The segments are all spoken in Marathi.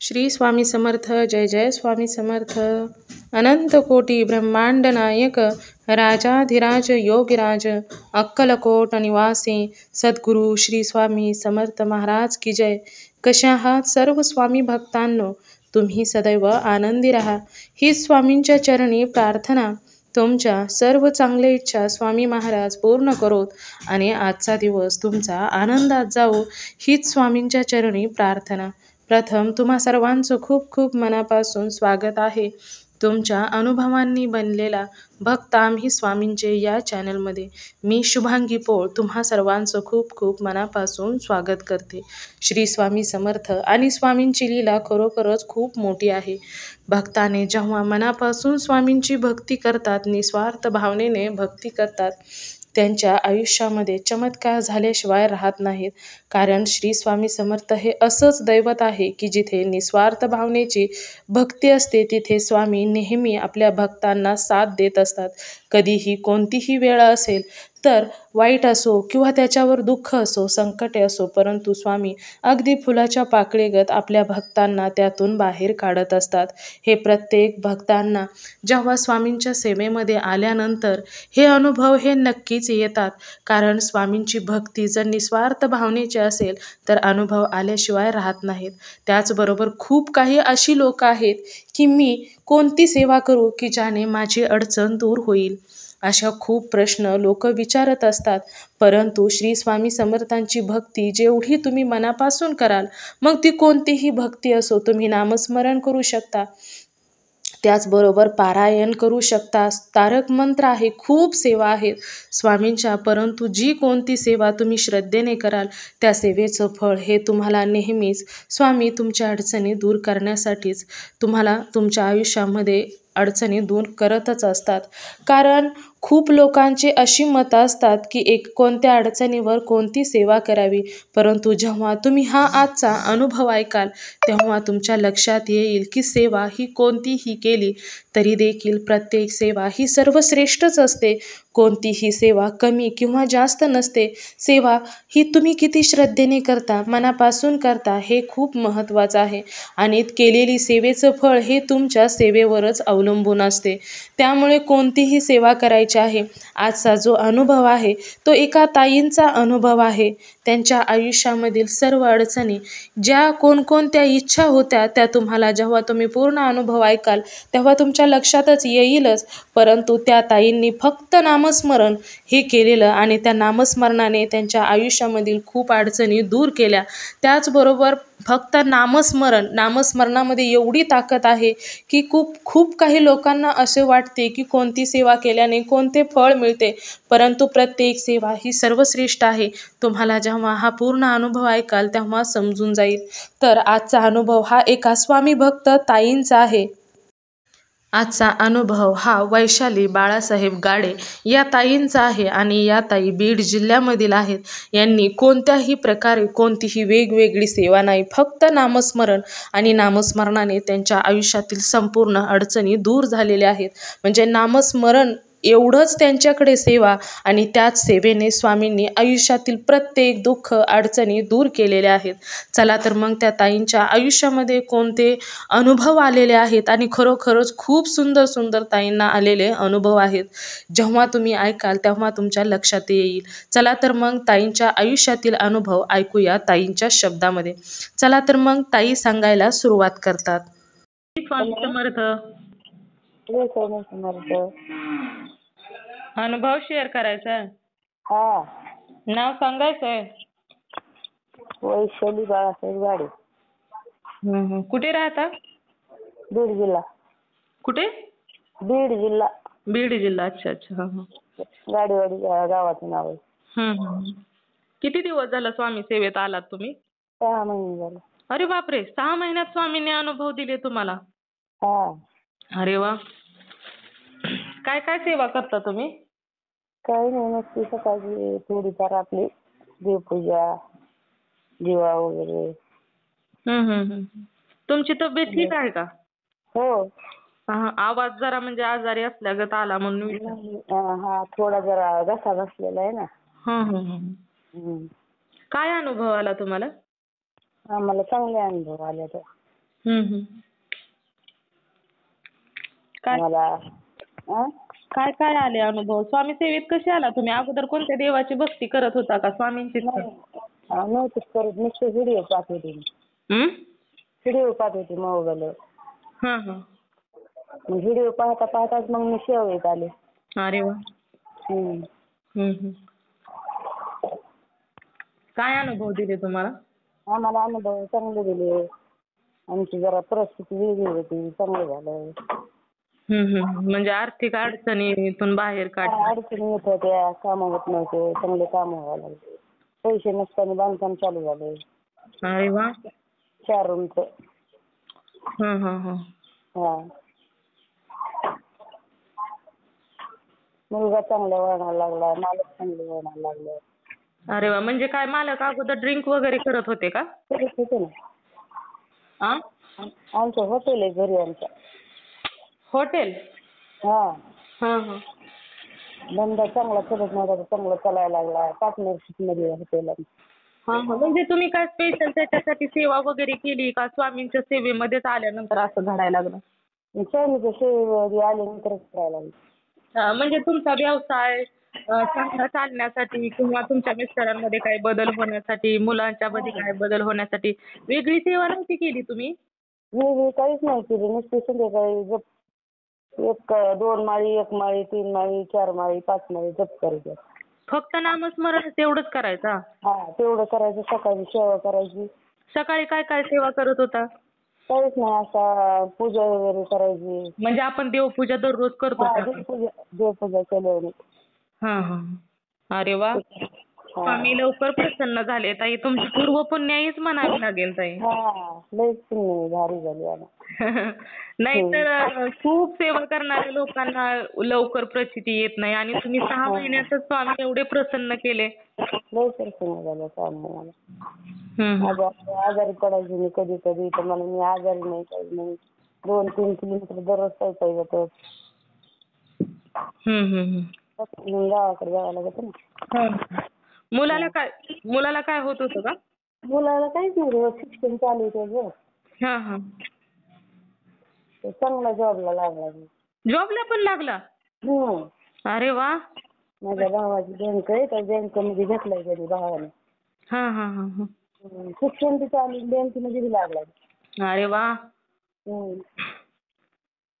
श्री स्वामी समर्थ. जय जय स्वामी समर्थ. अनंत कोटी ब्रह्मांड नायक राजाधिराज योगिराज अक्कलकोट निवासी सद्गुरू श्री स्वामी समर्थ महाराज की जय. कशा आहात सर्व स्वामी भक्तांनो? तुम्ही सदैव आनंदी राहा ही स्वामींच्या चरणी प्रार्थना. तुमच्या सर्व चांगल्या इच्छा स्वामी महाराज पूर्ण करोत आणि आजचा दिवस तुमचा आनंदात जाओ हीच स्वामींच्या चरणी प्रार्थना. प्रथम तुम्हा सर्वांचं खूप खूप मनापासून स्वागत आहे. तुमच्या अनुभवांनी बनलेला भक्त आम्ही स्वामींचे या चॅनलमध्ये मी शुभांगी पोळ तुम्हा सर्वांचं खूप खूप मनापासून स्वागत करते. श्री स्वामी समर्थ आणि स्वामींची लीला खरोखरच खूप मोठी आहे. भक्ताने जेव्हा मनापासून स्वामींची भक्ती करतात, निस्वार्थ भावनेने भक्ती करतात, त्यांच्या आयुष्यामध्ये चमत्कार झाल्याशिवाय राहत नाहीत. कारण श्री स्वामी समर्थ हे असंच दैवत आहे की जिथे निस्वार्थ भावनेची भक्ती असते तिथे स्वामी नेहमी आपल्या भक्तांना साथ देत असतात. कधीही कोणतीही वेळ असेल तर वाईट असो किंवा त्याच्यावर दुःख असो, संकटे असो, परंतु स्वामी अगदी फुलाच्या पाकळीगत आपल्या भक्तांना त्यातून बाहेर काढत असतात. हे प्रत्येक भक्तांना जेव्हा स्वामींच्या सेवेमध्ये आल्यानंतर हे अनुभव हे नक्कीच येतात. कारण स्वामींची भक्ती जर निस्वार्थ भावनेची असेल तर अनुभव आल्याशिवाय राहत नाहीत. त्याचबरोबर खूप काही अशी लोक आहेत की मी कोणती सेवा करू की ज्याने माझी अडचण दूर होईल, अशा खूप प्रश्न लोक विचारत असतात. परंतु श्री स्वामी समर्थांची भक्ती जेवढी तुम्ही मनापासून कराल, मग ती कोणतीही भक्ती असो, तुम्ही नामस्मरण करू शकता, त्याचबरोबर पारायण करू शकता, तारक मंत्र आहे, खूप सेवा आहेत स्वामींच्या. परंतु जी कोणती सेवा तुम्ही श्रद्धेने कराल त्या सेवेचं फळ हे तुम्हाला नेहमीच स्वामी तुमच्या अडचणी दूर करण्यासाठीच तुम्हाला तुमच्या आयुष्यामध्ये अडचणी दूर करतच असतात. कारण खूप लोकांची अशी मतं असतात की कोणत्या अडचणीवर कोणती सेवा करावी, परंतु जेव्हा तुम्ही हा आजचा अनुभव ऐकाल तेव्हा तुमच्या लक्षात येईल की सेवा ही कोणतीही केली तरी देखील प्रत्येक सेवा ही सर्वश्रेष्ठच असते. कोणतीही सेवा कमी किंवा जास्त नसते. सेवा ही तुम्ही किती श्रद्धेने करता, मनापासून करता, हे खूप महत्त्वाचं आहे. आणि केलेली सेवेचं फळ हे तुमच्या सेवेवरच अवलंबून असते. त्यामुळे कोणतीही सेवा करायची आहे. आजचा जो अनुभव आहे तो एका ताईंचा अनुभव आहे. त्यांच्या आयुष्यामधील सर्व अडचणी, ज्या कोणकोणत्या इच्छा होत्या त्या तुम्हाला जेव्हा तुम्ही पूर्ण अनुभव ऐकाल तेव्हा तुमच्या लक्षातच येईलच. परंतु त्या ताईंनी फक्त नामस्मरण हे केलेलं आणि त्या नामस्मरणाने त्यांच्या आयुष्यामधील खूप अडचणी दूर केल्या. त्याचबरोबर फक्त नामस्मरणामध्ये एवढी ताकद आहे की खूप काही लोकांना असे वाटते की कोणती सेवा केल्याने कोणते फळ मिळते, परंतु प्रत्येक सेवा ही सर्वश्रेष्ठ आहे. तुम्हाला जेव्हा हा पूर्ण अनुभव ऐकाल तेव्हा समजून जाईल. तर आजचा अनुभव हा एका स्वामी भक्त ताईंचा आहे. आजचा अनुभव हा वैशाली बाळासाहेब गाडे या ताईंचा आहे आणि या ताई बीड जिल्ह्यामधील आहेत. यांनी कोणत्याही प्रकारे कोणतीही वेगवेगळी सेवा नाही, फक्त नामस्मरण आणि नामस्मरणाने त्यांच्या आयुष्यातील संपूर्ण अडचणी दूर झालेल्या आहेत. म्हणजे नामस्मरण एवढंच त्यांच्याकडे सेवा आणि त्याच सेवेने स्वामींनी आयुष्यातील प्रत्येक दुःख अडचणी दूर केलेल्या आहेत. चला तर मग त्या ताईंच्या आयुष्यामध्ये कोणते अनुभव आलेले आहेत आणि खरोखरच खूप सुंदर सुंदर ताईंना आलेले अनुभव आहेत, जेव्हा तुम्ही ऐकाल तेव्हा तुमच्या लक्षात येईल. चला तर मग ताईंच्या आयुष्यातील अनुभव ऐकूया ताईंच्या शब्दामध्ये. चला तर मग ताई सांगायला सुरुवात करतात. स्वामी समर्थ. अनुभव शेअर करायचा. हा. नाव सांगायचंय. वैशाली बाळासाहेब गाडे. कुठे राहता? बीड जिल्हा. कुठे? बीड जिल्हा. बीड जिल्हा. अच्छा अच्छा. गाडीवाडी गावाचं नाव आहे. किती दिवस झाला स्वामी सेवेत आलात तुम्ही? 6 महिने झाले. अरे बापरे, 6 महिन्यात स्वामींनी अनुभव दिले तुम्हाला? हा. अरे वा. काय काय सेवा करता तुम्ही? काही नाही, नसती सकाळची थोडीफार आपली देवपूजा, दिवा वगैरे. तुमची तब्येत ठीक आहे का? हो. आवाज जरा म्हणजे आजारी असल्यागत आला म्हणून. हा, थोडा जरा घसा बसलेला आहे ना. काय अनुभव आला तुम्हाला? आम्हाला चांगले अनुभव आले तर. हम्म. काय मला काय काय आले अनुभव? स्वामी सेवेत कसे आला तुम्ही? अगोदर कोणत्या देवाची भक्ती करत होता का? स्वामींचीच का? नव्हतीच करत, नुसते व्हिडिओ पाहत होते मी. हम्म? व्हिडिओ पाहत होते मोबाईलवर. हा हा. मग व्हिडिओ पाहता पाहताच मग मी सेवेत आले. अरे वा. हम्म. हम्म. काय अनुभव दिले तुम्हाला? आम्हाला अनुभव चांगले दिले. आमची जरा परिस्थिती वेगळी होती, चांगलं झालं. म्हणजे आर्थिक अडचणीतून बाहेर काढलं. अडचणी येत होत्या, कामं होत नव्हते, चांगले काम व्हायला लागले. पैसे नसताना बांधकाम चालू झाले. अरे वा. 4 रूमचं. हा. हा. मुलगा चांगला वळणाला लागला, मालक चांगले वळणाला लागले. अरे वा. म्हणजे काय मालक अगोदर ड्रिंक वगैरे करत होते का? करत होते ना. आ? आमचं हॉटेल आहे घरी आमच्या. हॉटेल? हा. हा. धंदा चांगला करत नव्हता, चांगला चालायला लागला. पार्टनरशिप मध्ये हॉटेल. हा. म्हणजे तुम्ही काय स्पेशल त्याच्यासाठी सेवा वगैरे केली का? स्वामींच्या सेवेमध्येच आल्यानंतर असं घडायला लागलं? स्वामीच्या सेवेमध्ये आल्यानंतरच करायला लागले. म्हणजे तुमचा व्यवसाय चांगला चालण्यासाठी किंवा तुमच्या मिस्टरांमध्ये काय बदल होण्यासाठी, मुलांच्या मध्ये काय बदल होण्यासाठी वेगळी सेवा नव्हती केली तुम्ही? मी काहीच नाही केली. नुसती संध्याकाळी जप, 2 माळी, 1 माळी, 3 माळी, 4 माळी, 5 माळी जप करायचे. फक्त नामस्मरण तेवढंच करायचा? हा, तेवढं करायचं. सकाळी सेवा करायची. सकाळी काय काय सेवा करत होता? काहीच नाही, असा पूजा वगैरे करायची. म्हणजे आपण देवपूजा दररोज करतो हा, का? देवपूजा केल्याने. हा. अरे वा. स्वामी लवकर प्रसन्न झाले ताई. तुमची पूर्व पुण्याईच म्हणावी लागेल ताई. हा, लयच पुण्य भारी झाली आता. नाहीतर खूप सेवा करणाऱ्या लोकांना लवकर प्रचिती येत नाही आणि तुम्ही 6 महिन्यातच स्वामी एवढे प्रसन्न केले. लय प्रसन्न झालं स्वामी मला. आजारी पडायची मी कधी कधी, तर मला मी आजारी नाही, काही नाही. 2-3 किलोमीटर दररोज चालता जातो. गावाकडे जावं लागत ना. मुलाला काय होत होतं का? मुलाला काहीच नाही, रोज शिक्षण चालू आहे त्याचं. हा. चांगला जॉबला लागला. जॉबला पण लागला? अरे वा. माझ्या भावाची बँक आहे, त्या बँकेमध्ये घेतलाय त्याने भावाने. हा. शिक्षण बी चालू, बँकेमध्ये बी लागलाय. अरे वा.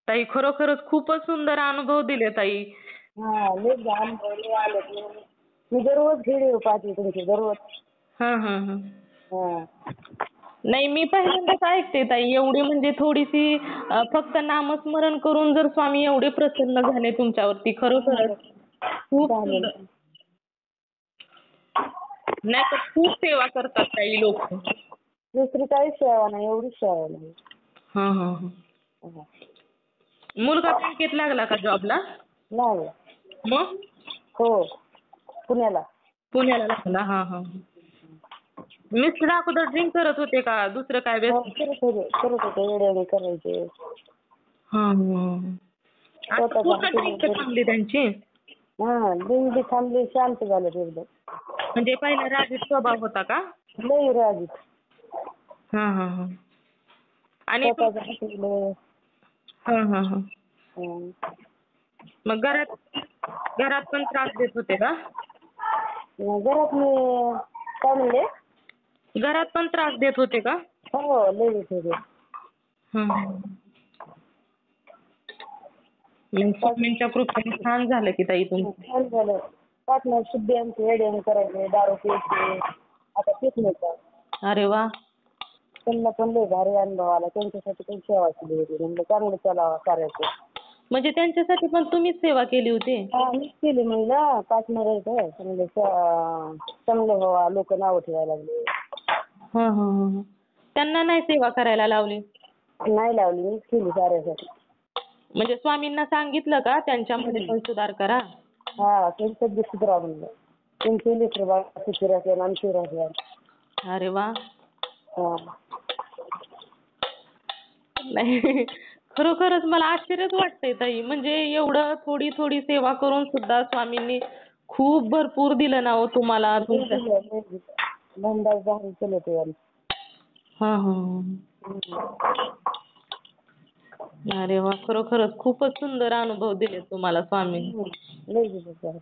ताई खरोखरच खूपच सुंदर अनुभव दिले ताई. हा, लय अनुभव लय आले. मी दररोज व्हिडिओ पाहते तुमचे, दररोज. हा. नाही, मी पहिल्यांदाच ऐकते ताई. एवढी म्हणजे थोडीशी फक्त नामस्मरण करून जर स्वामी एवढे प्रसन्न झाले तुमच्यावरती, खरोखरच खूप सुंदर. नाही तर खूप सेवा करतात काही लोक. दुसरी काहीच सेवा नाही, एवढीच सेवा नाही. हा. मुलगा बँकेत लागला का जॉबला? लागला. मग? हो, पुण्याला लागला. हा. मिस्टर अगोदर ड्रिंक करत होते का दुसरं काय व्यसन? करत होते, वेड्याने करायचे. आता पूर्ण ड्रिंक थांबली त्यांची? हा, ड्रिंक बी थांबली, शांत झालं एकदम. म्हणजे पहिला रागीट स्वभाव होता का? लई रागीट. हा. आणि मग घरात पण त्रास देत होते का? घरात मी काय म्हणले? घरात पण त्रास देत होते का? हो, लई देत होते. स्वामींच्या कृपेने छान झालं की ताई तुमचं. छान झालं. पार्टनरशिप बी आमची वेड्याने करायचे, दारू प्यायचे. आता पीत नाही का. अरे वा. त्यांना पण लय भारी अनुभव आला. त्यांच्यासाठी पण सेवा केली होती. म्हणलं चांगलं चलावं करायचं. म्हणजे त्यांच्यासाठी पण तुम्हीच सेवा केली होती? हा, मीच केली. म्हणलं पार्टनर आहे तर चांगलं व्हावं, लोक नाव ठेवायला लागले. त्यांना नाही सेवा करायला लावली? नाही लावली, मीच केली साऱ्यासाठी. म्हणजे स्वामींना सांगितलं का त्यांच्यामध्ये पण सुधार करा? हा, त्यांच्यात बी सुधारा म्हणलं. त्यांची लेकरं बाळ सुखी राहतील, आमची राहतील. अरे वा. हा. नाही, खरोखरच मला आश्चर्यच वाटतंय ताई. म्हणजे एवढं थोडी सेवा करून सुद्धा स्वामींनी खूप भरपूर दिलं ना हो तुम्हाला. धंदा भारी केलं ते. अरे वा, खरोखरच खूपच सुंदर अनुभव दिले तुम्हाला स्वामी. लय दिवस झाले.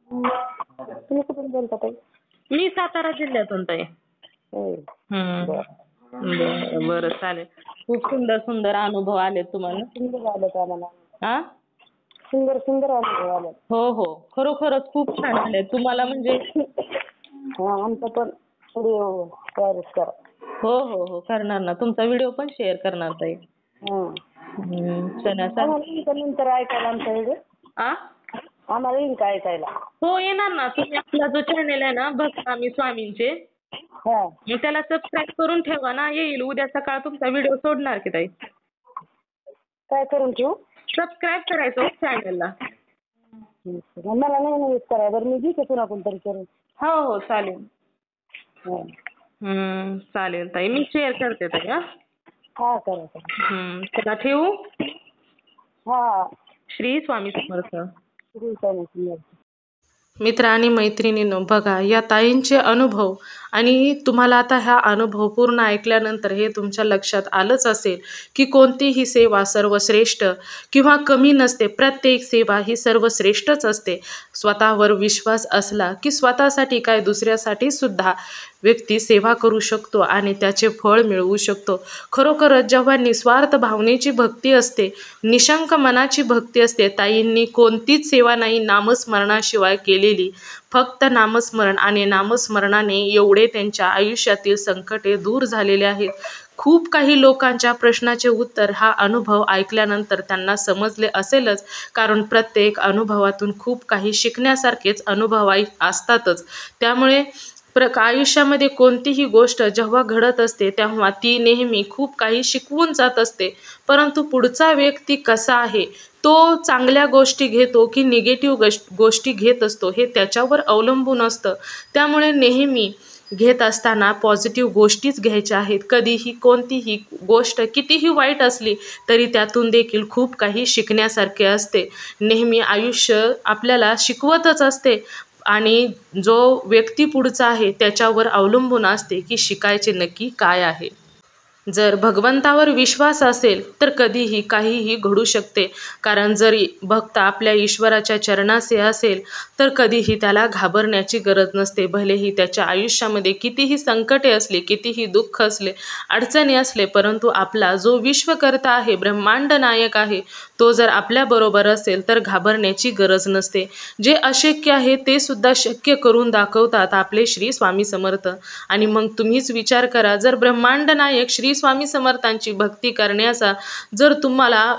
तुम्ही कुठून बोलता ताई? मी सातारा जिल्ह्यातून ताई. होय. बरं बरं, चालेल. खूप सुंदर सुंदर अनुभव आले तुम्हाला. सुंदर आलं का आम्हाला? हा, सुंदर सुंदर अनुभव आले. हो हो, खरोखरच खूप छान आले तुम्हाला. म्हणजे आमचा पण व्हिडिओ तयार करा. हो हो हो, करणार ना. तुमचा व्हिडिओ पण शेअर करणार ताई. चला चालेल. आम्हाला येईल का नंतर ऐकायला आमचा व्हिडिओ? आम्हाला येईल का ऐकायला? हो, येणार ना. तुम्ही आपला जो चॅनल आहे ना, भक्त आम्ही स्वामींचे, मग त्याला सबस्क्राईब करून ठेवा ना. येईल उद्या सकाळ तुमचा व्हिडिओ सोडणार की ताई. काय करून ठेवू? सबस्क्राईब करायचं चॅनलला. मला नाही यूज करायला. बरं मी घेते पुन्हा कोणतरी करून. हो हो, चालेल. चालेल ताई, मी शेअर करते ताई. हा करा. चला ठेवू. श्री स्वामी समर्थ. श्री स्वामी समर्थ. मित्र आणि मैत्रिणींनो, बघा या ताईंचे अनुभव, आणि तुम्हाला आता हा अनुभव पूर्ण ऐकल्यानंतर हे तुमच्या लक्षात आलंच असेल की कोणतीही सेवा सर्वश्रेष्ठ किंवा कमी नसते. प्रत्येक सेवा ही सर्वश्रेष्ठच असते. स्वतःवर विश्वास असला की स्वतःसाठी काय दुसऱ्यासाठी सुद्धा व्यक्ती सेवा करू शकतो आणि त्याचे फळ मिळवू शकतो. खरोखरच जेव्हा निस्वार्थ भावनेची भक्ती असते, निशंक मनाची भक्ती असते. ताईंनी कोणतीच सेवा नाही नामस्मरणाशिवाय केलेली. फक्त नामस्मरण आणि नामस्मरणाने एवढे त्यांच्या आयुष्यातील संकटे दूर झालेले आहेत. खूप काही लोकांच्या प्रश्नाचे उत्तर हा अनुभव ऐकल्यानंतर त्यांना समजले असेलच, कारण प्रत्येक अनुभवातून खूप काही शिकण्यासारखेच अनुभव असतातच. त्यामुळे आयुष्यामध्ये कोणतीही गोष्ट जेव्हा घडत असते तेव्हा ती नेहमी खूप काही शिकवून जात असते. परंतु पुढचा व्यक्ती कसा आहे, तो चांगल्या गोष्टी घेतो की निगेटिव्ह गोष्टी घेत असतो, हे त्याच्यावर अवलंबून असतं. त्यामुळे नेहमी घेत असताना पॉझिटिव्ह गोष्टीच घ्यायच्या आहेत. कधीही कोणतीही गोष्ट कितीही वाईट असली तरी त्यातून देखील खूप काही शिकण्यासारखे असते. नेहमी आयुष्य आपल्याला शिकवतच असते आणि जो व्यक्ती पुढचा आहे त्याच्यावर अवलंबून असते की शिकायचे नक्की काय आहे. जर भगवंतावर विश्वास असेल तर कधीही काहीही घडू शकते. कारण जर भक्त आपल्या ईश्वराच्या चरणाचे असेल तर कधीही त्याला घाबरण्याची गरज नसते. भलेही त्याच्या आयुष्यामध्ये कितीही संकटे असले, कितीही दुःख असले, अडचणी असले, परंतु आपला जो विश्वकर्ता आहे, ब्रह्मांड नायक आहे, तो जर आपल्याबरोबर असेल तर घाबरण्याची गरज नसते. जे अशक्य आहे ते सुद्धा शक्य करून दाखवतात आपले श्री स्वामी समर्थ. आणि मग तुम्हीच विचार करा, जर ब्रह्मांड नायक श्री स्वामी समर्थांची भक्ती करण्याचा जर तुम्हाला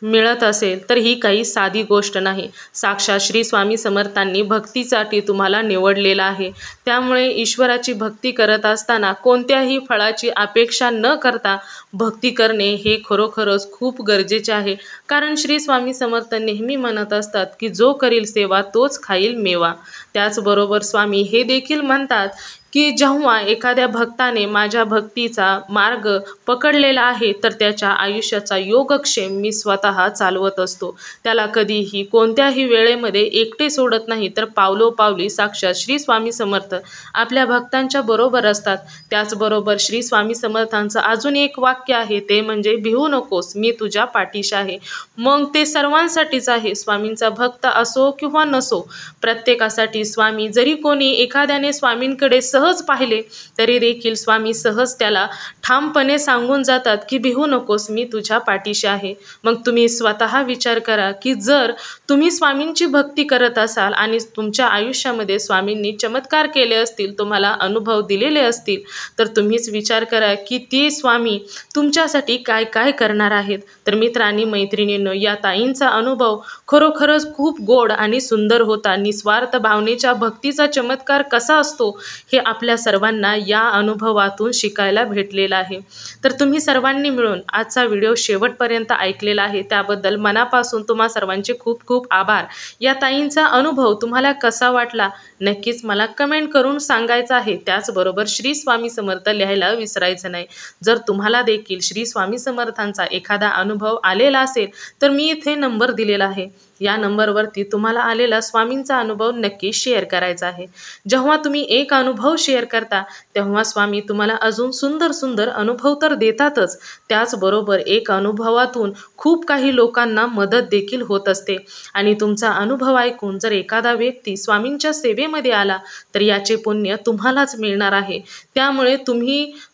मिळत असेल तर ही काही साधी गोष्ट नाही. साक्षात श्री स्वामी समर्थांनी भक्तीसाठी तुम्हाला निवडलेलं आहे. त्यामुळे ईश्वराची भक्ती करत असताना कोणत्याही फळाची अपेक्षा न करता भक्ती करणे हे खरोखरच खूप गरजेचे आहे. कारण श्री स्वामी समर्थ नेहमी म्हणत असतात की जो करील सेवा तोच खाईल मेवा. त्याचबरोबर स्वामी हे देखील म्हणतात की जेव्हा एखाद्या भक्ताने माझ्या भक्तीचा मार्ग पकडलेला आहे तर त्याच्या आयुष्याचा योगक्षेम मी स्वतः चालवत असतो. त्याला कधीही कोणत्याही वेळेमध्ये एकटे सोडत नाही, तर पावलोपावली साक्षात श्री स्वामी समर्थ आपल्या भक्तांच्या बरोबर असतात. त्याचबरोबर श्री स्वामी समर्थांचं अजून एक वाक्य आहे, ते म्हणजे भिवू नकोस, मी तुझ्या पाठीशी आहे. मग ते सर्वांसाठीच आहे. स्वामींचा भक्त असो किंवा नसो, प्रत्येकासाठी स्वामी. जरी कोणी एखाद्याने स्वामींकडे सहज पाहिले तरी देखील स्वामी सहज त्याला ठामपणे सांगून जातात की भिवू नकोस, मी तुझ्या पाठीशी आहे. मग तुम्ही स्वतः विचार करा की जर तुम्ही स्वामींची भक्ती करत असाल आणि तुमच्या आयुष्यामध्ये स्वामींनी चमत्कार केले असतील, तुम्हाला अनुभव दिलेले असतील, तर तुम्हीच विचार करा की ते स्वामी तुमच्यासाठी काय काय करणार आहेत. तर मित्र आणि मैत्रिणींनो, या ताईंचा अनुभव खरोखरच खूप गोड आणि सुंदर होता. निस्वार्थ भावनेच्या भक्तीचा चमत्कार कसा असतो हे आपल्या सर्वांना या अनुभवातून शिकायला भेटलेलं आहे. तर तुम्ही सर्वांनी मिळून आजचा व्हिडिओ शेवटपर्यंत ऐकलेला आहे त्याबद्दल मनापासून तुम्हा सर्वांचे खूप खूप आभार. या ताईंचा अनुभव तुम्हाला कसा वाटला नक्कीच मला कमेंट करून सांगायचं आहे. त्याचबरोबर श्री स्वामी समर्थ लिहायला विसरायचं नाही. जर तुम्हाला देखील श्री स्वामी समर्थांचा एखादा अनुभव आलेला असेल तर मी इथे नंबर दिलेला आहे, या नंबरवरती तुम्हाला आलेला स्वामींचा अनुभव नक्की शेअर करायचा आहे. जेव्हा तुम्ही एक अनुभव शेअर करता तेव्हा स्वामी तुम्हाला अजून सुंदर सुंदर अनुभव तर देतातच, त्याचबरोबर एक अनुभवातून खूप काही लोकांना मदत देखील होत असते. आणि तुमचा अनुभव ऐकून जर एखादा व्यक्ती स्वामींच्या सेवेमध्ये आला तर याचे पुण्य तुम्हालाच मिळणार आहे. त्यामुळे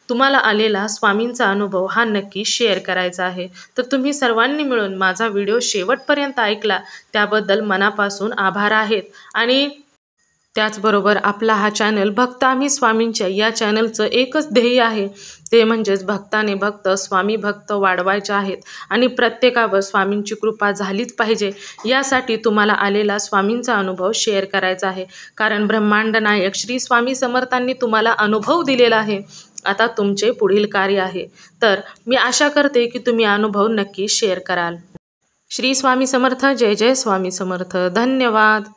तुम्हाला आलेला स्वामींचा अनुभव हा नक्की शेअर करायचा आहे. तर तुम्ही सर्वांनी मिळून माझा व्हिडिओ शेवटपर्यंत ऐकला त्याबद्दल मनापासून आभार आहेत. आणि त्याचबरोबर आपला हा चॅनल भक्त आम्ही स्वामींच्या या चॅनलचं एकच ध्येय आहे, ते म्हणजेच भक्ताने भक्त स्वामी भक्त वाढवायचे आहेत आणि प्रत्येकावर स्वामींची कृपा झालीच पाहिजे. यासाठी तुम्हाला आलेला स्वामींचा अनुभव शेअर करायचा आहे. कारण ब्रह्मांड नायक श्री स्वामी समर्थांनी तुम्हाला अनुभव दिलेला आहे. आता तुमचे पुढील कार्य आहे. तर मी आशा करते की तुम्ही अनुभव नक्की शेअर कराल. श्री स्वामी समर्थ. जय जय स्वामी समर्थ. धन्यवाद.